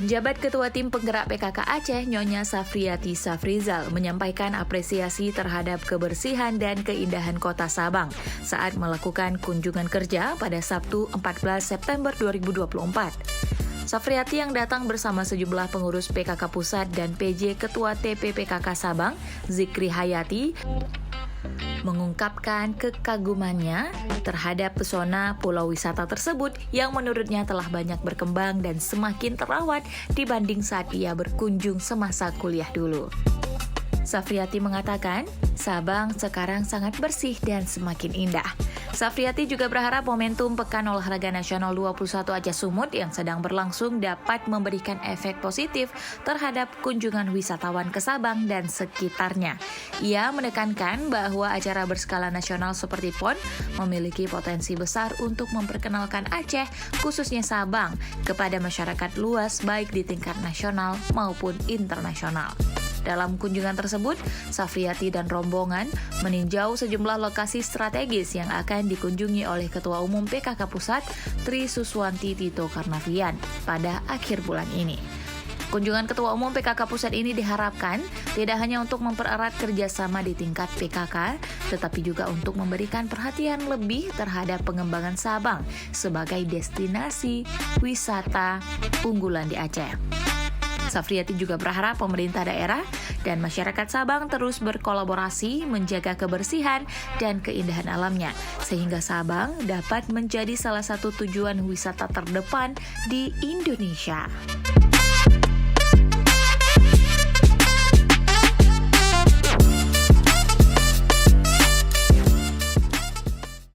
Penjabat Ketua Tim Penggerak PKK Aceh, Nyonya Safriati Safrizal, menyampaikan apresiasi terhadap kebersihan dan keindahan kota Sabang saat melakukan kunjungan kerja pada Sabtu 14 September 2024. Safriati yang datang bersama sejumlah pengurus PKK Pusat dan PJ Ketua TP PKK Sabang, Zikri Hayati, mengungkapkan kekagumannya terhadap pesona pulau wisata tersebut yang menurutnya telah banyak berkembang dan semakin terawat dibanding saat ia berkunjung semasa kuliah dulu. Safriati mengatakan, Sabang sekarang sangat bersih dan semakin indah. Safriati juga berharap momentum Pekan Olahraga Nasional 21 Aceh Sumut yang sedang berlangsung dapat memberikan efek positif terhadap kunjungan wisatawan ke Sabang dan sekitarnya. Ia menekankan bahwa acara berskala nasional seperti PON memiliki potensi besar untuk memperkenalkan Aceh, khususnya Sabang, kepada masyarakat luas baik di tingkat nasional maupun internasional. Dalam kunjungan tersebut, Safriati dan rombongan meninjau sejumlah lokasi strategis yang akan dikunjungi oleh Ketua Umum PKK Pusat Tri Suswanti Tito Karnavian pada akhir bulan ini. Kunjungan Ketua Umum PKK Pusat ini diharapkan tidak hanya untuk mempererat kerjasama di tingkat PKK, tetapi juga untuk memberikan perhatian lebih terhadap pengembangan Sabang sebagai destinasi wisata unggulan di Aceh. Safriati juga berharap pemerintah daerah dan masyarakat Sabang terus berkolaborasi menjaga kebersihan dan keindahan alamnya, sehingga Sabang dapat menjadi salah satu tujuan wisata terdepan di Indonesia.